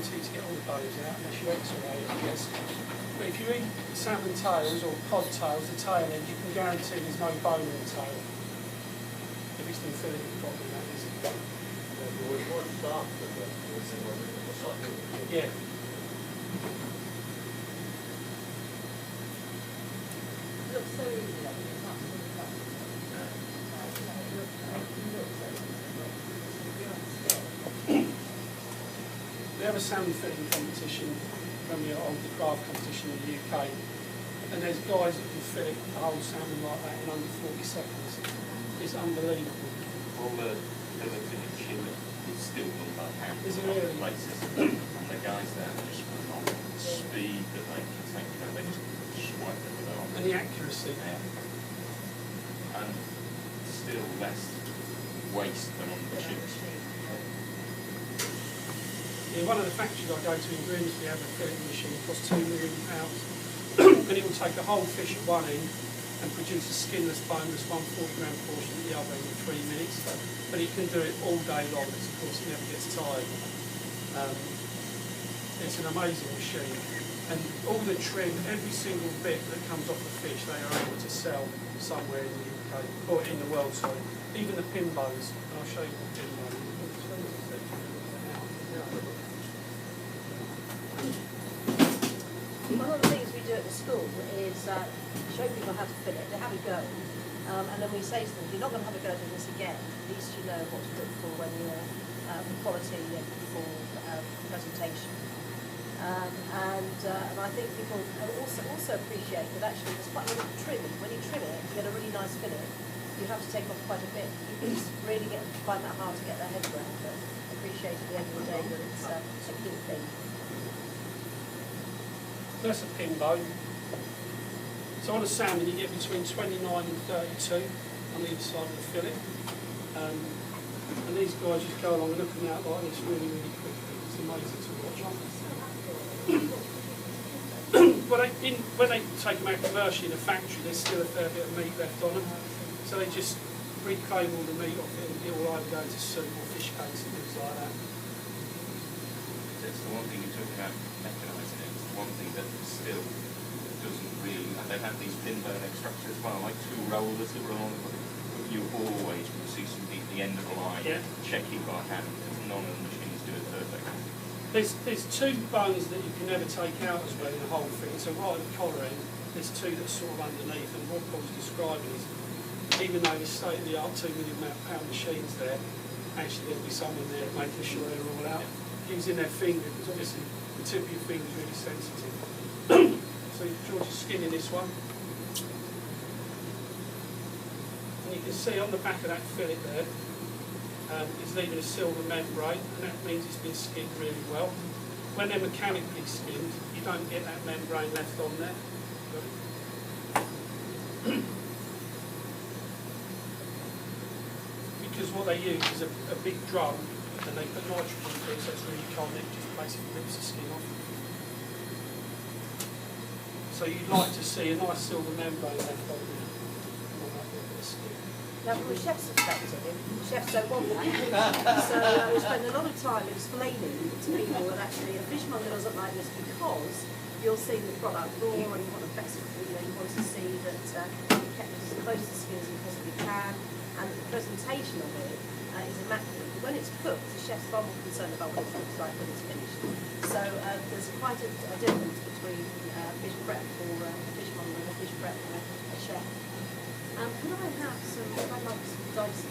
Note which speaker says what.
Speaker 1: guaranteed to get all the bones out unless you X-ray it, I guess. But if you eat salmon tails or cod tails, the tail end, you can guarantee there's no bone in the tail. If it's been filleted properly, that is. Yeah.
Speaker 2: It looks so easy, like it's absolutely not.
Speaker 1: We have a salmon filling competition from the old craft competition in the UK, and there's guys that can fillet the whole salmon like that in under 40 seconds. It's unbelievable.
Speaker 3: All the fillets in Chile is still done by hand.
Speaker 1: Is it really?
Speaker 3: Places, and the guys there just on speed that they can take, they just swipe it with their arm.
Speaker 1: And the accuracy.
Speaker 3: Yeah. And still less waste than on the chips.
Speaker 1: Yeah, one of the factories I go to in Grimsby have a fillet machine, it costs £2 million. And it will take a whole fish at one end and produce a skinless, boneless 140-gram portion at the other end in 3 minutes. But it can do it all day long, because of course it never gets tired. It's an amazing machine. And all the trim, every single bit that comes off the fish, they are able to sell somewhere in the UK, or in the world, sorry. Even the pin bones, and I'll show you the pin bones.
Speaker 2: One of the things we do at the school is show people how to fillet. They have a go, and then we say to them, "You're not going to have a go at this again. At least you know what to look for when you're for quality and for presentation." And I think people also appreciate that actually there's quite a lot of trimming. When you trim it, you get a really nice fillet. You have to take off quite a bit. People just really find that hard to get their heads around, but appreciate at the end of the day that it's a key thing.
Speaker 1: That's a pin bone. So on a salmon you get between 29 and 32 on either side of the fillet. And these guys just go along looking out like this really, really quickly. It's amazing to watch. When they take them out commercially in a factory, there's still a fair bit of meat left on them. So they just reclaim all the meat off it and it will either go to soup or fish cakes and things like that.
Speaker 3: It's the one thing you talk about mechanising it. It's the one thing that still doesn't really. And they have these thin bone extractors as well, like two rollers that run on. But you always will see somebody at the end of the line checking by hand, because none of the machines do it perfectly.
Speaker 1: There's two bones that you can never take out as well in the whole thing. So right at the collar end, there's two that's sort of underneath. And what Paul's describing is, even though there's state-of-the-art £2 million machines there, actually there'll be someone there making sure they're all out. Using their finger, because obviously the tip of your finger is really sensitive. So George is skinning this one. And you can see on the back of that fillet there, it's leaving a silver membrane, and that means it's been skinned really well. When they're mechanically skinned, you don't get that membrane left on there. Because what they use is a big drum, and they put nitrogen through, so it's really cold, and it just basically rips the skin off. So you'd like to see a nice silver membrane left on there.
Speaker 2: Now, from a chef's perspective, chefs don't want that. So we spend a lot of time explaining to people that actually a fishmonger doesn't like this because you're seeing the product raw and you want to you want to see that you kept it as close to the skin as you possibly can, and the presentation of it is immaculate. But when it's cooked, the chef's far more concerned about what it looks like when it's finished. So there's quite a difference between fish prep for a fishmonger and a fish prep for a chef. Could I have some, I'd like some dice